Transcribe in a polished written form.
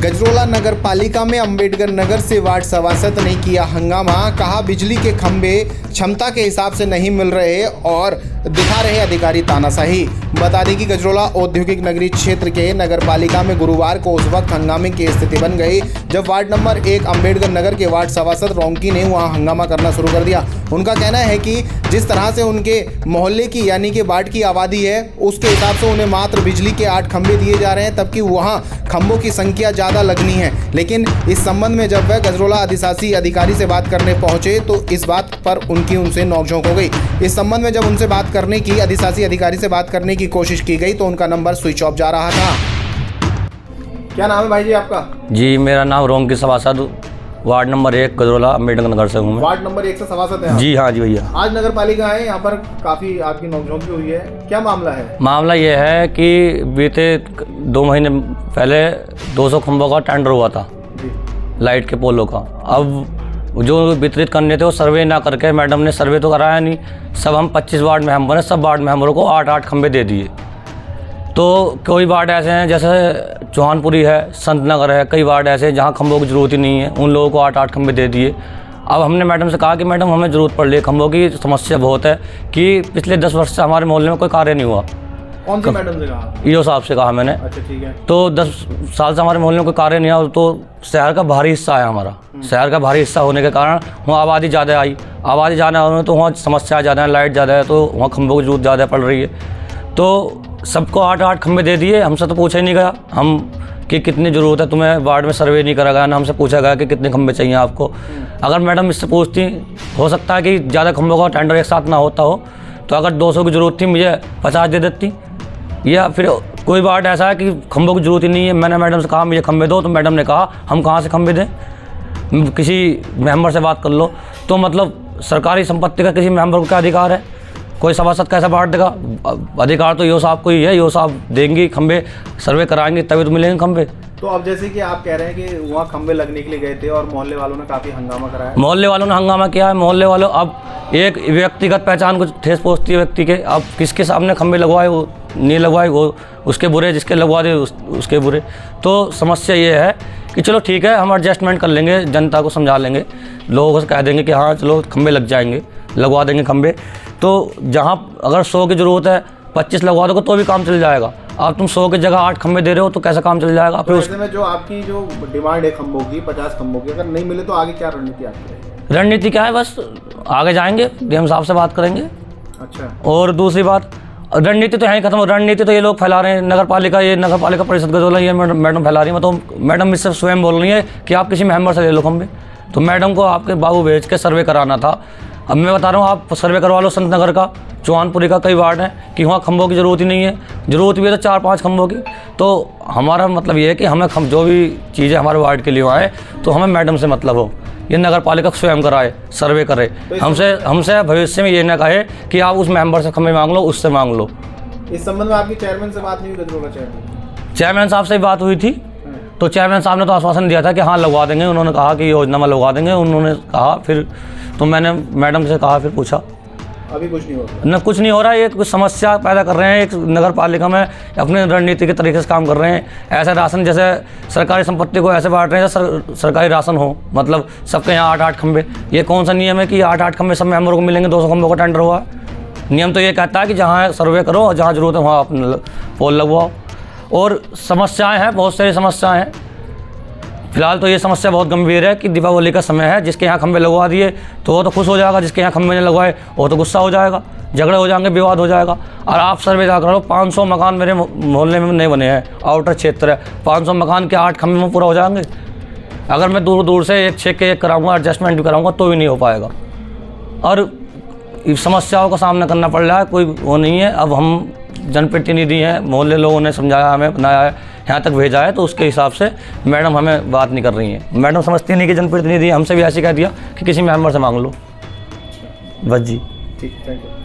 गजरोला नगर पालिका में अंबेडकर नगर से वार्ड सभासद ने किया हंगामा। कहा बिजली के खंभे क्षमता के हिसाब से नहीं मिल रहे और दिखा रहे अधिकारी तानाशाही। बता दें कि गजरोला औद्योगिक नगरी क्षेत्र के नगर पालिका में गुरुवार को उस वक्त हंगामे की स्थिति बन गई जब वार्ड नंबर 1 अंबेडकर नगर के वार्ड सभासद रोंकी ने वहां हंगामा करना शुरू कर दिया। उनका कहना है कि जिस तरह से उनके मोहल्ले की यानी कि वार्ड की आबादी है उसके हिसाब से उन्हें मात्र बिजली के 8 खंभे दिए जा रहे हैं, तबकि वहां खंभों की संख्या ज़्यादा लगनी है। लेकिन इस संबंध में जब वह गजरोला अधिशासी अधिकारी से बात करने पहुंचे तो इस बात पर उनसे नोकझोंक हो गई। इस संबंध में जब उनसे बात करने की अधिशासी अधिकारी से बात करने की कोशिश की गई तो उनका नंबर स्विच ऑफ जा रहा था। क्या नाम है भाई जी आपका? जी मेरा नाम रोंकी सभासद वार्ड नंबर 1 गजरोला अम्बेडकर नगर से हूँ मैं। वार्ड नंबर 1 से सभासद है? जी हाँ जी भैया। आज नगर पालिका है, यहाँ पर काफी आपकी नोकझोंक हुई है, क्या मामला है? मामला ये है कि बीते 2 महीने पहले 200 खंभों का टेंडर हुआ था लाइट के पोलों का। अब जो वितरित करने थे वो सर्वे ना करके मैडम ने सर्वे तो कराया नहीं, सब हम 25 वार्ड मेंबर हैं, सब वार्ड मेंबरों को 8-8 खंभे दे दिए। तो कोई वार्ड ऐसे हैं जैसे चौहानपुरी है, संत नगर है, कई वार्ड ऐसे हैं जहाँ खंभों की ज़रूरत ही नहीं है, उन लोगों को 8-8 खंभे दे दिए। अब हमने मैडम से कहा कि मैडम हमें ज़रूरत पड़ रही है खंभों की, समस्या बहुत है कि पिछले 10 वर्ष से हमारे मोहल्ले में कोई कार्य नहीं हुआ। कौन सी मैडम से कहा? ईओ साहब से कहा मैंने। अच्छा ठीक है। तो 10 साल से हमारे मोहल्ले में कोई कार्य नहीं हुआ। तो शहर का भारी हिस्सा है हमारा, शहर का भारी हिस्सा होने के कारण वहाँ आबादी ज़्यादा आई, आबादी ज़्यादा होने तो वहाँ समस्या ज़्यादा है, लाइट ज़्यादा है, तो वहाँ खंभों की जरूरत ज़्यादा पड़ रही है। तो सबको 8-8 खंभे दे दिए। हमसे तो पूछा ही नहीं गया हम कि कितनी ज़रूरत है, तुम्हें वार्ड में सर्वे नहीं करा गया ना हमसे पूछा गया कि कितने खंभे चाहिए आपको। अगर मैडम इससे पूछती, हो सकता है कि ज़्यादा खंभों का टेंडर एक साथ ना होता हो, तो अगर 200 की ज़रूरत थी मुझे 50 दे देती। या फिर कोई वार्ड ऐसा है कि खंभों की ज़रूरत ही नहीं है, मैंने मैडम से कहा मुझे खंभे दो, तो मैडम ने कहा हम कहाँ से खंभे दें, किसी मेंबर से बात कर लो। तो मतलब सरकारी संपत्ति का किसी मेंबर को क्या अधिकार है? कोई सभासद कैसे बांट देगा? अधिकार तो ईओ साहब को ही है, ईओ साहब देंगे खंभे, सर्वे कराएंगे तभी तो मिलेंगे खंभे। तो अब जैसे कि आप कह रहे हैं कि वहाँ खंभे लगने के लिए गए थे और मोहल्ले वालों ने काफ़ी हंगामा कराया। मोहल्ले वालों ने हंगामा किया है। मोहल्ले वालों अब एक व्यक्तिगत पहचान को ठेस पहुँचती है व्यक्ति के। अब किसके सामने खंभे लगवाए, वो नहीं लगवाए वो उसके बुरे, जिसके लगवा दे उसके बुरे। तो समस्या ये है कि चलो ठीक है हम एडजस्टमेंट कर लेंगे, जनता को समझा लेंगे, लोगों को कह देंगे कि हाँ चलो खंभे लग जाएंगे, लगवा देंगे खंभे। तो जहाँ अगर 100 की ज़रूरत है 25 लगवा दोगे तो भी काम चल जाएगा। अब तुम 100 की जगह 8 खंभे दे रहे हो तो कैसा काम चल जाएगा? तो ऐसे में जो आपकी जो डिमांड है खंभों की 50 खंभों की, अगर नहीं मिले तो आगे क्या रणनीति आपकी रहेगी? रणनीति क्या है, बस आगे जाएंगे, डीएम साहब से बात करेंगे। अच्छा। और दूसरी बात, रणनीति तो यहीं खत्म हो, रणनीति तो ये लोग फैला रहे हैं, नगर पालिका परिषद गजरोला ये मैडम फैला रही है। तो मैडम इससे स्वयं बोल रही है कि आप किसी मेंबर से ले लो खंभे। तो मैडम को आपके बाबू भेज के सर्वे कराना था। अब मैं बता रहा हूँ आप सर्वे करवा लो संत नगर का, चौहानपुरी का, कई वार्ड हैं कि वहाँ खंभों की ज़रूरत ही नहीं है, ज़रूरत भी है तो 4-5 खंभों की। तो हमारा मतलब ये है कि हमें जो भी चीज़ें हमारे वार्ड के लिए आए तो हमें मैडम से मतलब हो, ये नगर पालिका स्वयं कराए, सर्वे करे। हमसे भविष्य में ये ना कहे कि आप उस मेंबर से खंभे मांग लो, उससे मांग लो। इस संबंध में आपकी चेयरमैन से बात नहीं हुई? चेयरमैन साहब से बात हुई थी तो चेयरमैन साहब ने तो आश्वासन दिया था कि हाँ लगवा देंगे, उन्होंने कहा कि योजना में लगवा देंगे, उन्होंने कहा। फिर तो मैंने मैडम से कहा, फिर पूछा, अभी कुछ नहीं हो रहा? न कुछ नहीं हो रहा है। ये कुछ समस्या पैदा कर रहे हैं एक नगर पालिका में, अपने रणनीति के तरीके से काम कर रहे हैं। ऐसा राशन जैसे सरकारी संपत्ति को ऐसे बांट रहे हैं जैसे सरकारी राशन हो, मतलब सबके यहाँ 8-8 खंभे। ये कौन सा नियम है कि 8-8 खंभे सब मेंबरों को मिलेंगे? 200 खंभों का टेंडर हुआ है। नियम तो ये कहता है कि जहाँ सर्वे करो और जहाँ जरूरत है वहाँ आप पोल लगवाओ। और समस्याएँ हैं, बहुत सारी समस्याएँ हैं। फिलहाल तो ये समस्या बहुत गंभीर है कि दीपावली का समय है, जिसके यहाँ खंभे लगवा दिए तो वो तो खुश हो जाएगा, जिसके यहाँ खंभे नहीं लगवाए वो तो गुस्सा हो जाएगा, झगड़े हो जाएंगे, विवाद हो जाएगा। और आप सर्वे जा करो, 500 मकान मेरे मोहल्ले में नहीं बने हैं, आउटर क्षेत्र है, 500 मकान के 8 खंभे में पूरा हो जाएंगे। अगर मैं दूर दूर से एक छेक के एक कराऊंगा, एडजस्टमेंट भी कराऊंगा तो भी नहीं हो पाएगा। और समस्याओं का सामना करना पड़ रहा है, कोई वो नहीं है। अब हम जनप्रतिनिधि हैं, मोहल्ले लोगों ने समझाया, हमें बनाया है, यहाँ तक भेजा है, तो उसके हिसाब से मैडम हमें बात नहीं कर रही हैं। मैडम समझती नहीं कि जनप्रतिनिधि, हमसे भी ऐसे कह दिया कि किसी मेंबर से मांग लो। बस जी, ठीक, थैंक यू।